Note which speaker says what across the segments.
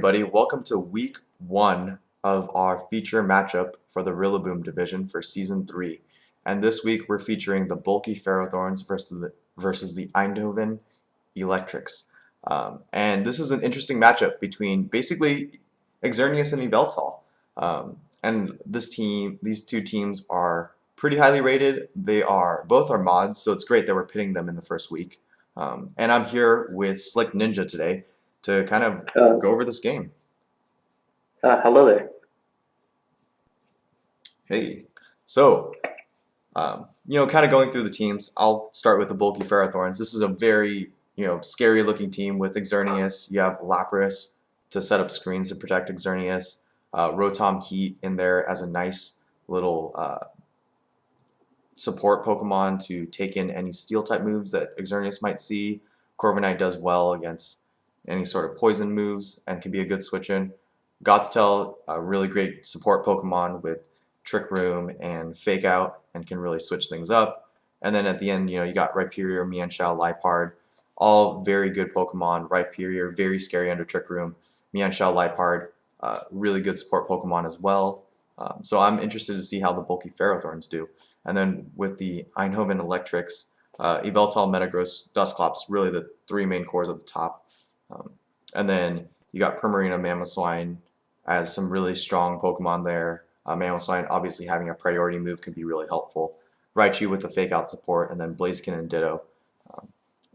Speaker 1: everybody. Welcome to week 1 of our feature matchup for the Rillaboom division for season 3. And this week we're featuring the bulky Ferrothorns versus the Eindhoven Eelektriks. And this is an interesting matchup between basically Xerneas and Yveltal. And these two teams are pretty highly rated. Both are mods, so it's great that we're pitting them in the first week. And I'm here with Slick Ninja today to kind of go over this game.
Speaker 2: Hello there.
Speaker 1: Hey, so kind of going through the teams. I'll start with the bulky Ferrothorns. This is a very scary looking team with Xerneas. You have Lapras to set up screens to protect Xerneas. Rotom Heat in there as a nice little support Pokemon to take in any steel type moves that Xerneas might see. Corviknight does well against any sort of poison moves and can be a good switch in. Gothitelle, a really great support Pokemon with Trick Room and Fake Out and can really switch things up. And then at the end, you got Rhyperior, Mienshao, Liepard, all very good Pokemon. Rhyperior, very scary under Trick Room. Mienshao, Liepard, really good support Pokemon as well. So I'm interested to see how the bulky Ferrothorns do. And then with the Eindhoven Eelektriks, Yveltal, Metagross, Dusclops, really the three main cores at the top. And then you got Primarina, Mamoswine as some really strong Pokemon there. Mamoswine obviously having a priority move can be really helpful. Raichu with the Fake Out support, and then Blaziken and Ditto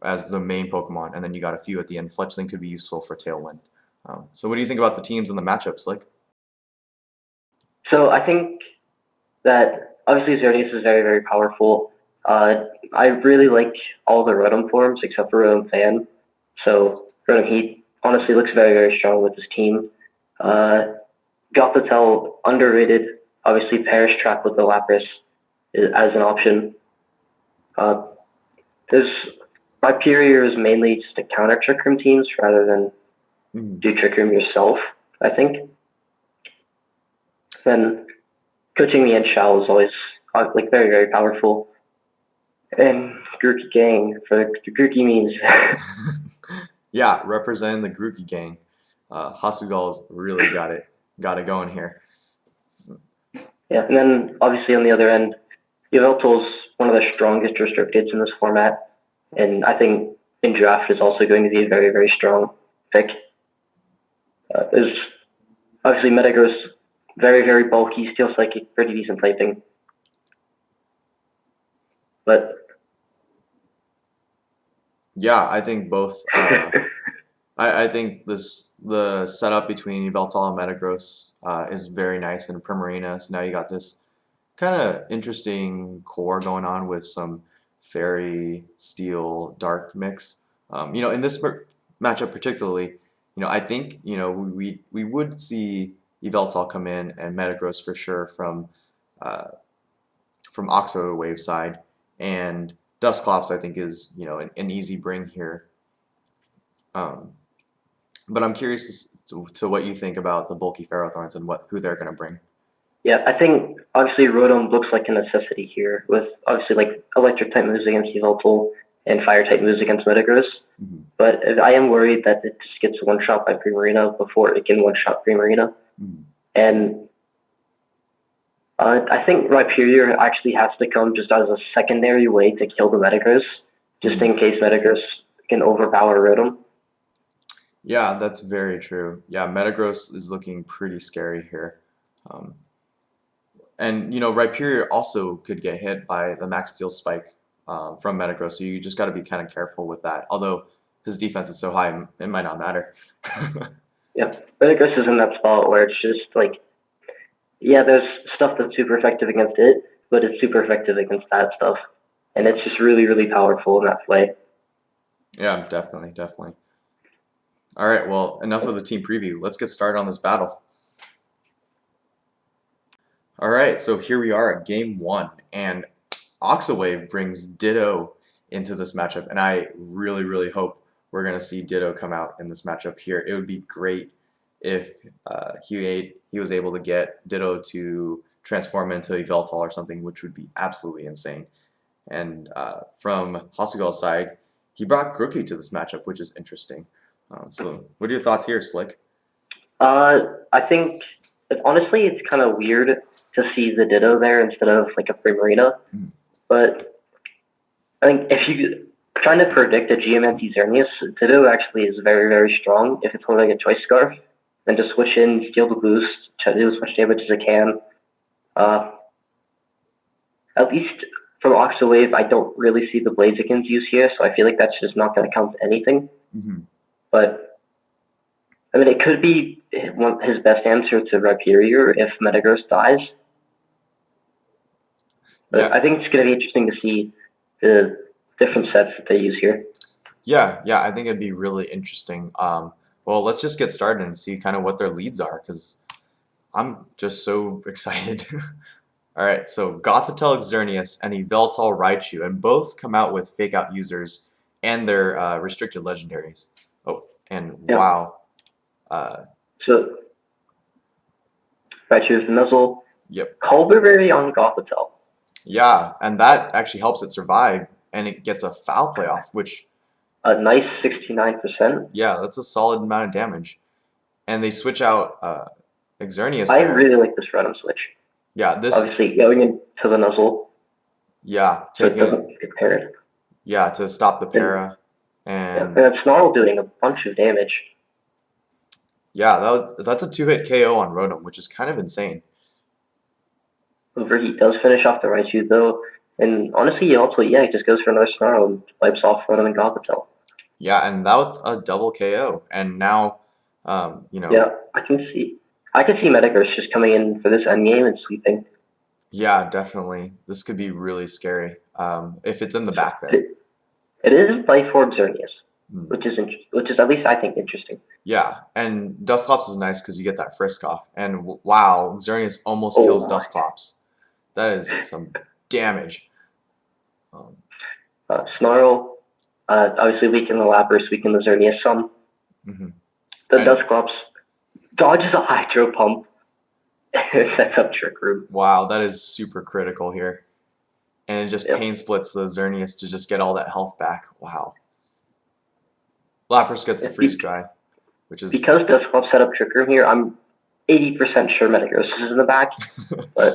Speaker 1: as the main Pokemon. And then you got a few at the end. Fletchling could be useful for Tailwind. So what do you think about the teams and the matchups, Like?
Speaker 2: So I think that obviously Xerneas is very, very powerful. I really like all the Rotom forms except for Rotom Fan. So Rotom Heat honestly looks very, very strong with this team. Gothitelle, underrated. Obviously Perish Trap with the Lapras as an option. Rhyperior is mainly just to counter Trick Room teams rather than do Trick Room yourself, I think. Then coaching Mienshao is always very, very powerful. And Grookey Gang for the Grookey memes.
Speaker 1: Yeah, representing the Grookey Gang. Hasugul's really got it going here.
Speaker 2: Yeah, and then obviously on the other end, Yveltal's one of the strongest restricteds in this format, and I think in draft is also going to be a very, very strong pick. There's obviously Metagross, very, very bulky, Steel Psychic, pretty decent typing. But
Speaker 1: yeah, I think both. I think the setup between Yveltal and Metagross is very nice in Primarina. So now you got this kind of interesting core going on with some Fairy, Steel, Dark mix. In this matchup particularly, I think we would see Yveltal come in and Metagross for sure from Oxo Wave side, and Dusclops I think is an easy bring here. But I'm curious to what you think about the bulky Ferrothorns and who they're going to bring.
Speaker 2: yeah, I think obviously Rotom looks like a necessity here with obviously like electric type moves against Yveltal and fire type moves against Metagross.
Speaker 1: Mm-hmm.
Speaker 2: But I am worried that it just gets one shot by Primarina before it can one shot Primarina.
Speaker 1: Mm-hmm.
Speaker 2: And I think Rhyperior actually has to come just as a secondary way to kill the Metagross, just in case Metagross can overpower Rotom.
Speaker 1: Yeah, that's very true. Yeah, Metagross is looking pretty scary here. And Rhyperior also could get hit by the Max Steel Spike from Metagross, so you just got to be kind of careful with that. Although his defense is so high, it might not matter.
Speaker 2: Yeah, Metagross is in that spot where it's just there's stuff that's super effective against it, but it's super effective against that stuff. And it's just really, really powerful in that play.
Speaker 1: Yeah, definitely. All right, well, enough of the team preview. Let's get started on this battle. All right, so here we are at game 1, and Oxawave brings Ditto into this matchup, and I really, really hope we're going to see Ditto come out in this matchup here. It would be great if he was able to get Ditto to transform into Yveltal or something, which would be absolutely insane. And from Hasugul's side, he brought Grookey to this matchup, which is interesting. So what are your thoughts here, Slick?
Speaker 2: I think honestly, it's kind of weird to see the Ditto there instead of like a Primarina.
Speaker 1: Mm.
Speaker 2: But I think if you trying to predict a Geomancy Xerneas, Ditto actually is very, very strong if it's holding a Choice Scarf. Then just switch in, steal the boost, try to do as much damage as it can. Uh, at least from Oxawave, I don't really see the Blaziken's use here, so I feel like that's just not going to count anything.
Speaker 1: Mm-hmm.
Speaker 2: But I mean, it could be his best answer to Rhyperior if Metagross dies. But
Speaker 1: Yeah.
Speaker 2: I think it's going to be interesting to see the different sets that they use here.
Speaker 1: Yeah, I think it'd be really interesting. Well, let's just get started and see kind of what their leads are, because I'm just so excited. All right, so Gothitelle Xerneas and Yveltal Raichu, and both come out with fake out users and their restricted legendaries. Oh, and
Speaker 2: Yeah.
Speaker 1: wow.
Speaker 2: So Raichu's Nuzzle,
Speaker 1: Yep.
Speaker 2: Culberberry on Gothitelle.
Speaker 1: Yeah, and that actually helps it survive, and it gets a foul playoff, which,
Speaker 2: A nice 69%.
Speaker 1: yeah, that's a solid amount of damage. And they switch out Xerneas
Speaker 2: I
Speaker 1: there.
Speaker 2: really like this random switch.
Speaker 1: Yeah, this,
Speaker 2: Obviously, going into the Nuzzle,
Speaker 1: yeah,
Speaker 2: so it
Speaker 1: taking it,
Speaker 2: doesn't get paired.
Speaker 1: yeah, to stop the para.
Speaker 2: Yeah,
Speaker 1: And
Speaker 2: and it's Snarl doing a bunch of damage.
Speaker 1: yeah, that's a 2-hit KO on Rotom, which is kind of insane.
Speaker 2: Overheat does finish off the Raichu, though. And honestly, he also, he just goes for another Snarl and wipes off Rotom and Gothitelle.
Speaker 1: Yeah, and that was a double KO. And now,
Speaker 2: Yeah, I can see Metagross just coming in for this endgame and sweeping.
Speaker 1: yeah, definitely. This could be really scary if it's in the back there.
Speaker 2: It is Life Orb Xerneas,
Speaker 1: Mm.
Speaker 2: which is at least I think interesting.
Speaker 1: Yeah, and Dusclops is nice because you get that frisk off. And wow, Xerneas almost kills
Speaker 2: my.
Speaker 1: Dusclops. That is some damage.
Speaker 2: Snarl, obviously weaken the Lapras, weaken the Xerneas some.
Speaker 1: Mm-hmm.
Speaker 2: The
Speaker 1: And-
Speaker 2: Dusclops dodges a Hydro Pump and sets up Trick Room.
Speaker 1: Wow, that is super critical here. And it just
Speaker 2: Yep.
Speaker 1: pain splits the Xerneas to just get all that health back. Wow. Lapras gets the
Speaker 2: If
Speaker 1: freeze
Speaker 2: you-
Speaker 1: dry, which is
Speaker 2: Because Dusclops set up Trick Room here, I'm 80% sure Metagross is in the back, but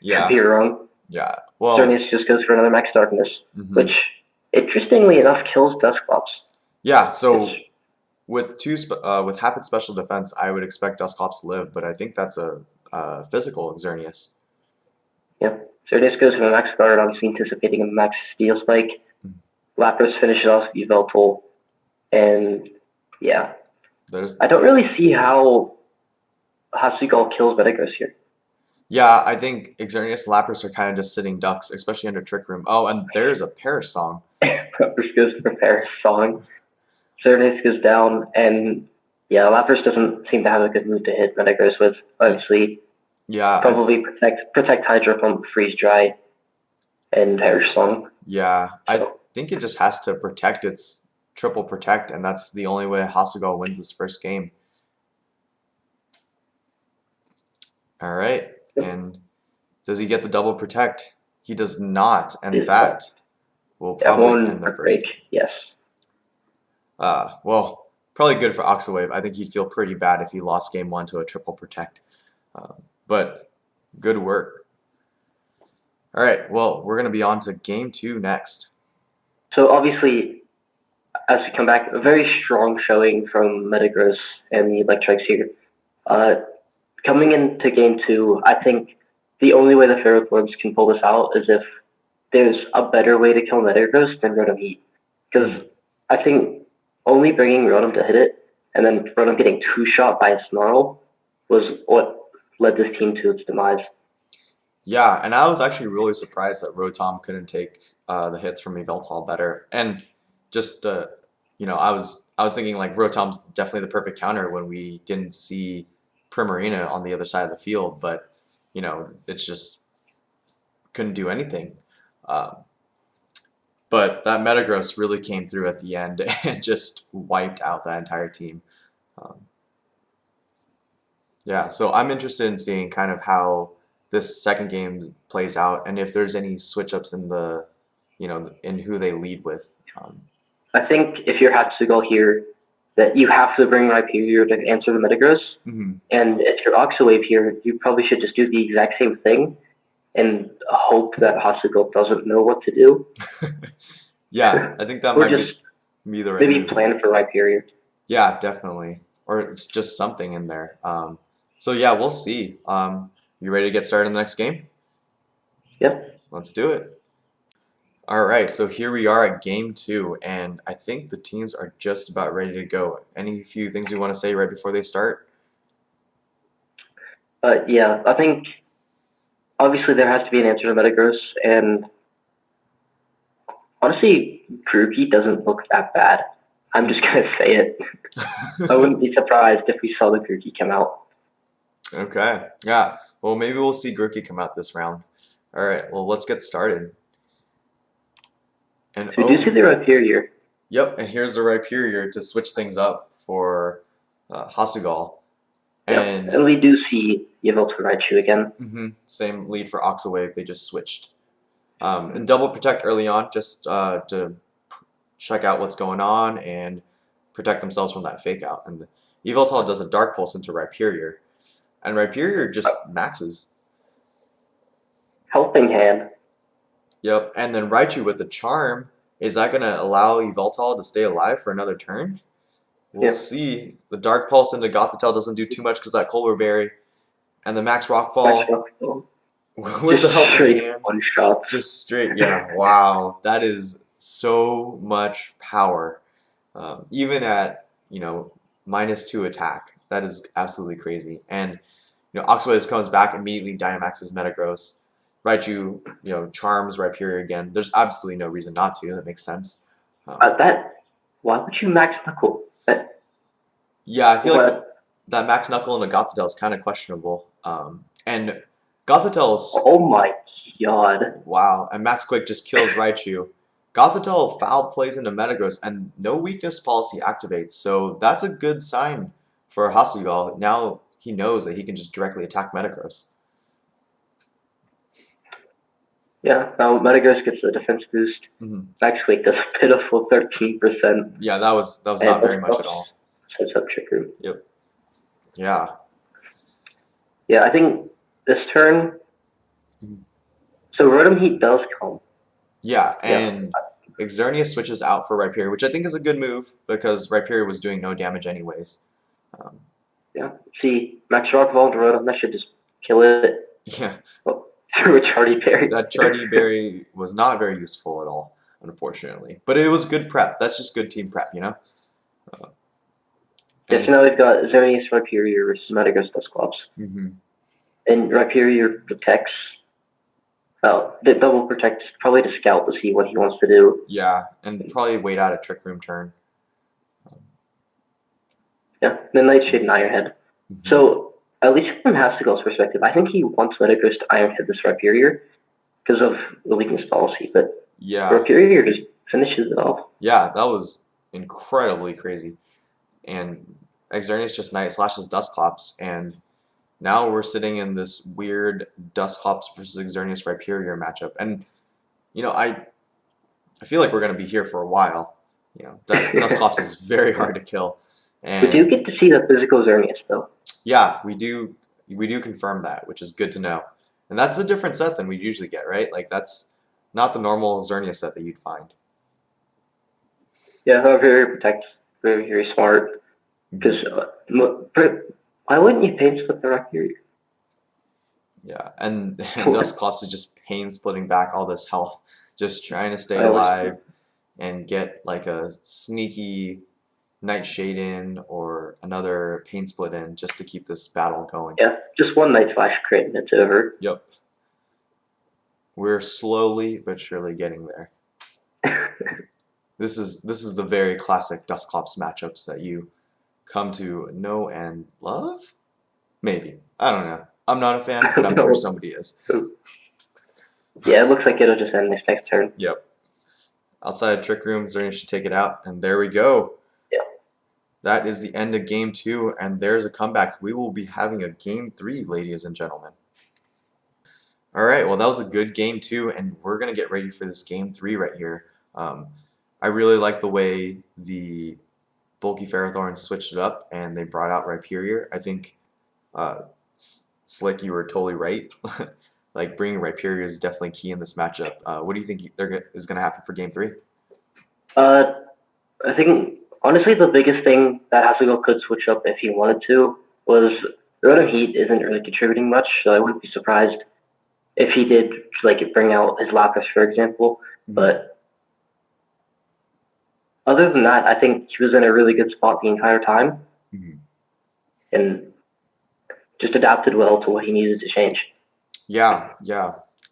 Speaker 1: Yeah.
Speaker 2: could be wrong.
Speaker 1: yeah. Well,
Speaker 2: Xerneas just goes for another Max Darkness,
Speaker 1: mhm.
Speaker 2: which, interestingly enough, kills Dusclops.
Speaker 1: yeah. So
Speaker 2: It's-
Speaker 1: with half its special defense, I would expect Dusclops to live, but I think that's a physical Xerneas.
Speaker 2: Xerneas goes for the Max Guard, obviously anticipating a Max Steel Spike.
Speaker 1: Mhm.
Speaker 2: Lapras finishes off Yveltal, and yeah,
Speaker 1: There's
Speaker 2: I don't really see how Hasugal kills Metagross here.
Speaker 1: yeah. I think Xerneas and Lapras are kind of just sitting ducks, especially under Trick Room. Oh, and there's a Perish Song.
Speaker 2: Lapras goes to prepare a song. Xerneas goes down, and yeah, Lapras doesn't seem to have a good move to hit Metagross with. Obviously,
Speaker 1: Yeah.
Speaker 2: probably protect Hydro Pump, Freeze Dry, and Perish Song.
Speaker 1: I
Speaker 2: So,
Speaker 1: think it just has to protect its triple protect, and that's the only way Hasugal wins this first game. All right, and does he get the double protect? He does not, and
Speaker 2: Yes.
Speaker 1: that will
Speaker 2: yeah,
Speaker 1: probably
Speaker 2: one
Speaker 1: end the first.
Speaker 2: break. Yes.
Speaker 1: Well, probably good for Oxawave. I think he'd feel pretty bad if he lost game one to a triple protect, but good work. All right, well, we're gonna be on to game two next.
Speaker 2: So obviously, as we come back, a very strong showing from Metagross and the Eelektriks here. Coming into game two, I think the only way the Ferrothorns can pull this out is if there's a better way to kill Metagross than Rotom Heat. Because I think only bringing Rotom to hit it, and then Rotom getting two-shot by a Snarl was what led this team to its demise.
Speaker 1: Yeah, and I was actually really surprised that Rotom couldn't take the hits from Yveltal better. And just I was thinking like Rotom's definitely the perfect counter when we didn't see Primarina on the other side of the field, but it's just couldn't do anything. But that Metagross really came through at the end and just wiped out that entire team. Yeah, so I'm interested in seeing kind of how this second game plays out, and if there's any switch ups in in who they lead with.
Speaker 2: I think if you're Hatsugal here, that you have to bring Rhyperior to answer the Metagross.
Speaker 1: Hmm.
Speaker 2: And if you're Oxawave here, you probably should just do the exact same thing and hope that Hostile doesn't know what to do.
Speaker 1: Yeah, I think that
Speaker 2: Or
Speaker 1: might
Speaker 2: just
Speaker 1: be the right
Speaker 2: maybe
Speaker 1: move.
Speaker 2: plan for Rhyperior.
Speaker 1: Yeah, definitely. Or it's just something in there. So yeah, we'll see. You ready to get started in the next game?
Speaker 2: Yep.
Speaker 1: Let's do it. All right, so here we are at game 2, and I think the teams are just about ready to go. Any few things you want to say right before they start?
Speaker 2: Yeah, I think obviously there has to be an answer to Metagross, and honestly, Grookey doesn't look that bad. I'm just gonna say it. I wouldn't be surprised if we saw the Grookey come out.
Speaker 1: Okay, yeah. Well, maybe we'll see Grookey come out this round. All right, well, let's get started. And
Speaker 2: So we do see the Rhyperior.
Speaker 1: yep, and here's the Rhyperior to switch things up for Hasugal.
Speaker 2: Yep. And we do see Yveltal Raichu again.
Speaker 1: Same lead for Oxawave, they just switched. And double protect early on just to check out what's going on and protect themselves from that fake out. And Yveltal does a Dark Pulse into Rhyperior, and Rhyperior just maxes.
Speaker 2: Helping hand.
Speaker 1: Yep, and then Raichu with the Charm. Is that going to allow Yveltal to stay alive for another turn? We'll see. The Dark Pulse into Gothitelle doesn't do too much because that Colbur Berry. And the Max Rockfall with the helping hand.
Speaker 2: One shot.
Speaker 1: Just straight, yeah. Wow, that is so much power. Even at, -2 attack, that is absolutely crazy. And, Oxawave comes back, immediately Dynamaxes Metagross. Raichu, charms Rhyperior again. There's absolutely no reason not to. That makes sense.
Speaker 2: Why would you max Knuckle?
Speaker 1: Yeah, I feel like that Max Knuckle into Gothitelle is kind of questionable. And Gothitelle is...
Speaker 2: Oh my god.
Speaker 1: Wow, and Max Quake just kills Raichu. Gothitelle foul plays into Metagross, and no weakness policy activates, so that's a good sign for Hasugal. Now he knows that he can just directly attack Metagross.
Speaker 2: Yeah, now Metagross gets a defense boost. Max Quake does a pitiful 13%.
Speaker 1: Yeah, that was not very much at all.
Speaker 2: Sets up Trick Room.
Speaker 1: Yep. Yeah.
Speaker 2: Yeah, I think this turn. So Rotom Heat does come.
Speaker 1: Yeah, and Xerneas switches out for Rhyperior, which I think is a good move because Rhyperior was doing no damage anyways.
Speaker 2: Yeah. See, Max Rockfall into Rotom, that should just kill it.
Speaker 1: Yeah.
Speaker 2: Well, through a Chardy Berry.
Speaker 1: That Chardy Berry was not very useful at all, unfortunately. But it was good prep. That's just good team prep,
Speaker 2: Yeah, so now we've got Xerneas, Rhyperior versus Metagross Dusclops. And Rhyperior protects. Well, the double protects probably to scout to see what he wants to do.
Speaker 1: Yeah, and probably wait out a Trick Room turn.
Speaker 2: Yeah, then Nightshade and Ironhead. So, at least from Hastigal's perspective, I think he wants Metagross to Ironhead this Rhyperior because of the weakness policy, but
Speaker 1: yeah,
Speaker 2: Rhyperior just finishes it off.
Speaker 1: Yeah, that was incredibly crazy. And Xerneas just Night Slashes Dusclops, and now we're sitting in this weird Dusclops versus Xerneas Rhyperior matchup. And, I feel like we're going to be here for a while. Dusclops is very hard to kill. And
Speaker 2: we do get to see the physical Xerneas, though.
Speaker 1: Yeah, we do confirm that, which is good to know. And that's a different set than we usually get, right? Like, that's not the normal Xerneas set that you'd find.
Speaker 2: Yeah, Rhyperior protects. Very, very smart. Because why wouldn't you pain split the Rhyperior?
Speaker 1: Yeah, and Dusclops is just pain splitting back all this health, just trying to stay alive and get like a sneaky Nightshade in or another pain split in just to keep this battle going.
Speaker 2: Yeah, just one Night Flash crit and it's over.
Speaker 1: Yep. We're slowly but surely getting there. This is the very classic Dusclops matchups that you come to know and love? Maybe. I don't know. I'm not a fan, but I'm sure somebody is.
Speaker 2: Yeah, it looks like it'll just end next turn.
Speaker 1: Yep. Outside Trick Room, Xerneas should take it out, and there we go.
Speaker 2: Yeah.
Speaker 1: That is the end of Game 2, and there's a comeback. We will be having a Game 3, ladies and gentlemen. All right, well, that was a good Game 2, and we're going to get ready for this Game 3 right here. I really like the way bulky Ferrothorns switched it up and they brought out Rhyperior. I think Slick, you were totally right. Like bringing Rhyperior is definitely key in this matchup. What do you think is going to happen for Game 3?
Speaker 2: I think honestly the biggest thing that Hasselhoff could switch up if he wanted to was Rotom Heat isn't really contributing much, so I wouldn't be surprised if he did like bring out his Lapras, for example. But other than that, I think he was in a really good spot the entire time, and just adapted well to what he needed to change.
Speaker 1: Yeah.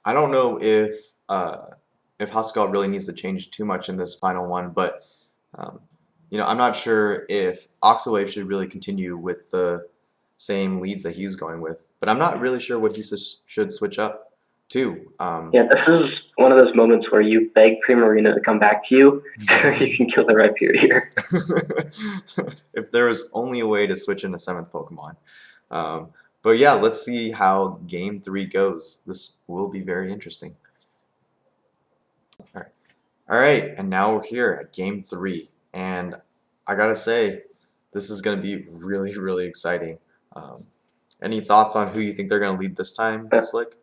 Speaker 1: I don't know if Hasselhoff really needs to change too much in this final one, but I'm not sure if Oxawave should really continue with the same leads that he's going with, but I'm not really sure what he should switch up to.
Speaker 2: Yeah, this is one of those moments where you beg Primarina to come back to you, so you can kill the Rhyperior.
Speaker 1: If there was only a way to switch in a 7th Pokemon. But yeah, let's see how Game 3 goes. This will be very interesting. All right, and now we're here at Game 3, and I gotta say, this is gonna be really, really exciting. Any thoughts on who you think they're gonna lead this time, Slick?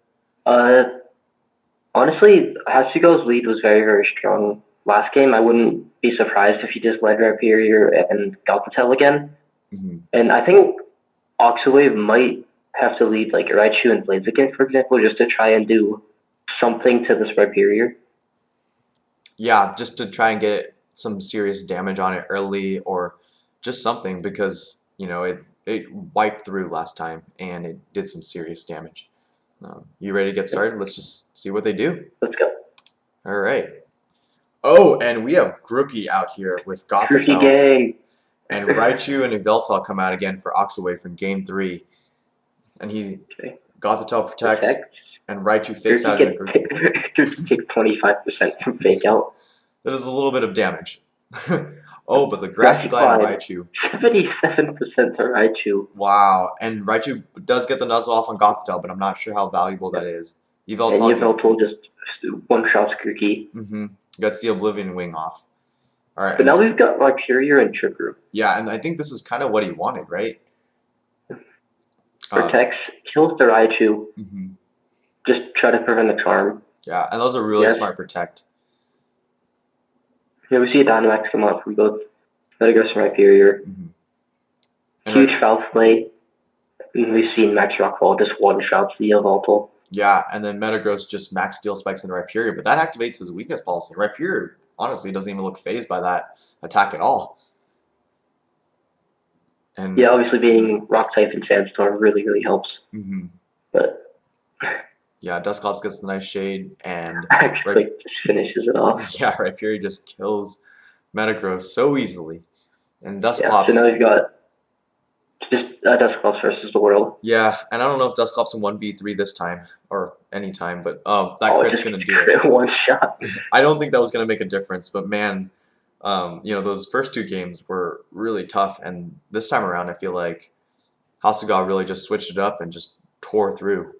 Speaker 2: Honestly, Hasselhoff's lead was very, very strong last game. I wouldn't be surprised if he just led Rhyperior and Gothitelle again. And I think Oxawave might have to lead like Raichu and Blaziken, for example, just to try and do something to this Rhyperior.
Speaker 1: Yeah, just to try and get some serious damage on it early, or just something, because it wiped through last time and it did some serious damage. You ready to get started? Let's just see what they do.
Speaker 2: Let's go.
Speaker 1: All right. Oh, and we have Grookey out here with Gothitelle.
Speaker 2: Gang.
Speaker 1: And Raichu and Yveltal come out again for Oxawave from Game 3. And Gothitelle protects, and Raichu fakes out into Grookey.
Speaker 2: Grookey takes 25% from fake out.
Speaker 1: That is a little bit of damage. Oh, but the Grassy Glide Raichu.
Speaker 2: 77% to Raichu.
Speaker 1: Wow. And Raichu does get the nuzzle off on Gothitelle, but I'm not sure how valuable that is.
Speaker 2: Yveltal just one-shots Grookey.
Speaker 1: Gets the Oblivion Wing off. All right.
Speaker 2: But now we've got Rhyperior and Trick Room.
Speaker 1: Yeah, and I think this is kind of what he wanted, right?
Speaker 2: Protects, kills the Raichu. Just try to prevent the Charm.
Speaker 1: Yeah, and those are really smart protect.
Speaker 2: Yeah, we see a Dynamax come out from both Metagross and Rhyperior. Huge foul play. We've seen Max Rockfall just one-shots the Yveltal.
Speaker 1: Yeah, and then Metagross just max Steel Spikes into Rhyperior, but that activates his weakness policy. Rhyperior, honestly, doesn't even look phased by that attack at all. And
Speaker 2: yeah, obviously being Rock-type and Sandstorm really, really helps. But
Speaker 1: yeah, Dusclops gets the nice shade, and
Speaker 2: actually just finishes it off.
Speaker 1: Yeah, Rhyperior just kills Metagross so easily. And Dusclops...
Speaker 2: Yeah, so now we've got just Dusclops versus the world.
Speaker 1: Yeah, and I don't know if Dusclops in 1v3 this time, or any time, but that crit's going to do it.
Speaker 2: One shot.
Speaker 1: I don't think that was going to make a difference, but man, those first 2 games were really tough, and this time around I feel like Hasselhoff really just switched it up and just tore through.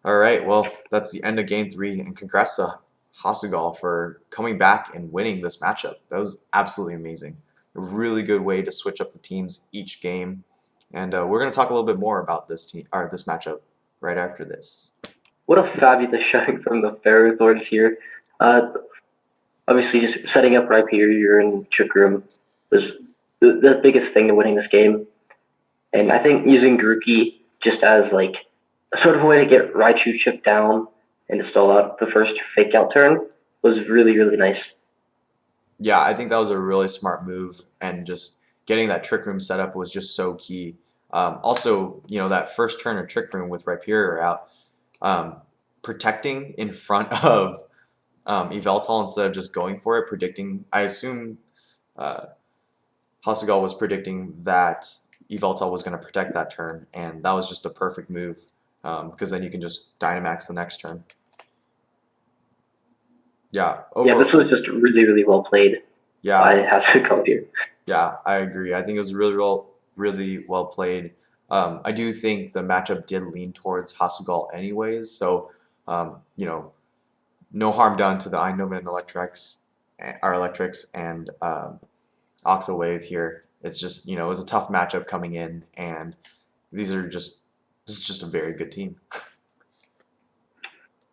Speaker 1: All right, well, that's the end of Game 3, and congrats to Hasselhoff for coming back and winning this matchup. That was absolutely amazing. A really good way to switch up the teams each game, and we're going to talk a little bit more about this matchup right after this.
Speaker 2: What a fabulous showing from the Ferrothorns here. Obviously, just setting up Rhyperior and Trick Room was the biggest thing to winning this game, and I think using Grookey just as like a sort of a way to get Raichu chipped down and to stall out the first fake out turn was really, really nice.
Speaker 1: Yeah, I think that was a really smart move, and just getting that Trick Room set up was just so key. Also, that first turn of Trick Room with Rhyperior out, protecting in front of Yveltal instead of just going for it, predicting. I assume Hasselhoff was predicting that Yveltal was going to protect that turn, and that was just a perfect move, because then you can just Dynamax the next turn. Yeah.
Speaker 2: This was just really, really well played.
Speaker 1: Yeah.
Speaker 2: By Hasselhoff here.
Speaker 1: Yeah, I agree. I think it was really well played. I do think the matchup did lean towards Hasselhoff anyways, so no harm done to the Eindhoven and Eelektriks. our Electrics and Oxo Wave here. It's just, it was a tough matchup coming in, and this is just a very good team.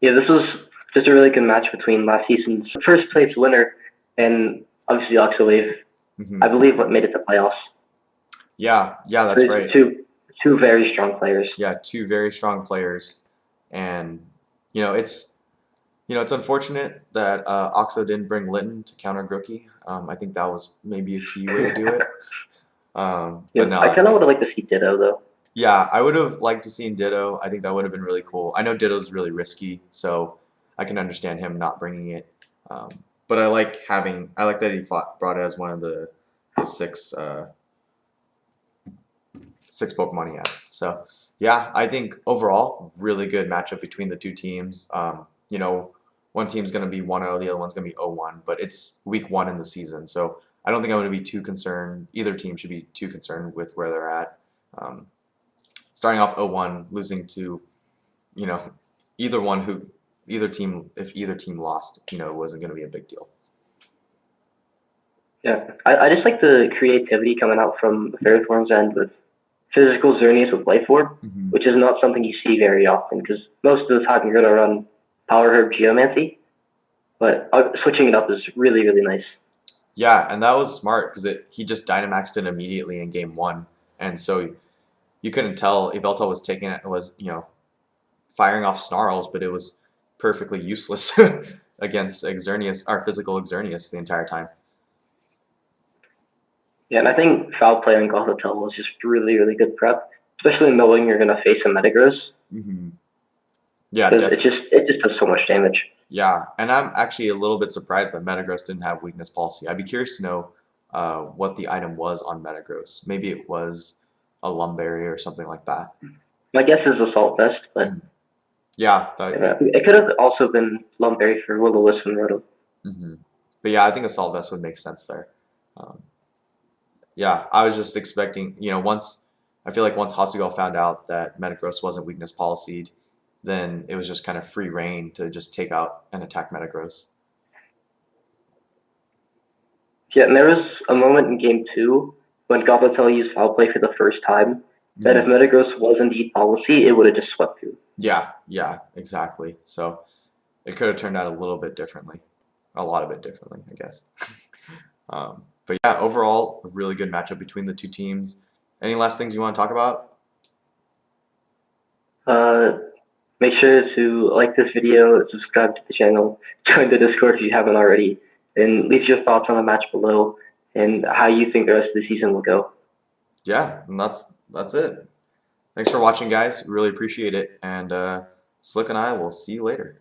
Speaker 2: Yeah, this was just a really good match between last season's first place winner and obviously Oxo Wave.
Speaker 1: Mm-hmm.
Speaker 2: I believe what made it to playoffs.
Speaker 1: Yeah, that's right.
Speaker 2: Two very strong players.
Speaker 1: Yeah, two very strong players, and it's unfortunate that Oxo didn't bring Linton to counter Grookie. I think that was maybe a key way to do it. But no,
Speaker 2: I kind of would have liked to see Ditto though.
Speaker 1: Yeah, I would have liked to see Ditto. I think that would have been really cool. I know Ditto's really risky, so I can understand him not bringing it. But I like that he brought it as one of the six Pokemon he had. So yeah, I think overall really good matchup between the two teams. One team's going to be 1-0, the other one's going to be 0-1, but it's week 1 in the season, so I don't think I'm going to be too concerned. Either team should be too concerned with where they're at. Starting off 0-1, losing to, either team, if either team lost, it wasn't going to be a big deal.
Speaker 2: Yeah, I just like the creativity coming out from the Ferrothorns end with physical Xerneas with Life Orb,
Speaker 1: Mm-hmm.
Speaker 2: which is not something you see very often because most of the time you're going to run Power Herb Geomancy, but switching it up is really, really nice.
Speaker 1: Yeah, and that was smart because he just Dynamaxed it immediately in game 1, and so you couldn't tell Yveltal was firing off snarls, but it was perfectly useless against Xerneas, our physical Xerneas, the entire time.
Speaker 2: Yeah, and I think Foul Play on Gothitelle was just really, really good prep, especially knowing you're going to face a Metagross.
Speaker 1: Mm-hmm. Yeah,
Speaker 2: definitely. It just does so much damage.
Speaker 1: Yeah, and I'm actually a little bit surprised that Metagross didn't have Weakness Policy. I'd be curious to know what the item was on Metagross. Maybe it was a Lumberry or something like that.
Speaker 2: My guess is Assault Vest, but
Speaker 1: yeah,
Speaker 2: it could have also been Lumberry for Will-O-Wisp and Rotom.
Speaker 1: Mm-hmm. But yeah, I think Assault Vest would make sense there. Yeah, I was just expecting, I feel like once Hasugal found out that Metagross wasn't Weakness Policy'd, then it was just kind of free reign to just take out and attack Metagross.
Speaker 2: Yeah, and there was a moment in Game 2 when Gothitelle used Foul Play for the first time, that if Metagross was indeed Policy, it would have just swept through.
Speaker 1: Yeah, exactly. So it could have turned out a little bit differently. A lot of it differently, I guess. But yeah, overall, a really good matchup between the two teams. Any last things you want to talk about?
Speaker 2: Make sure to like this video, subscribe to the channel, join the Discord if you haven't already, and leave your thoughts on the match below and how you think the rest of the season will go.
Speaker 1: Yeah, and that's it. Thanks for watching, guys. Really appreciate it. And Slick and I will see you later.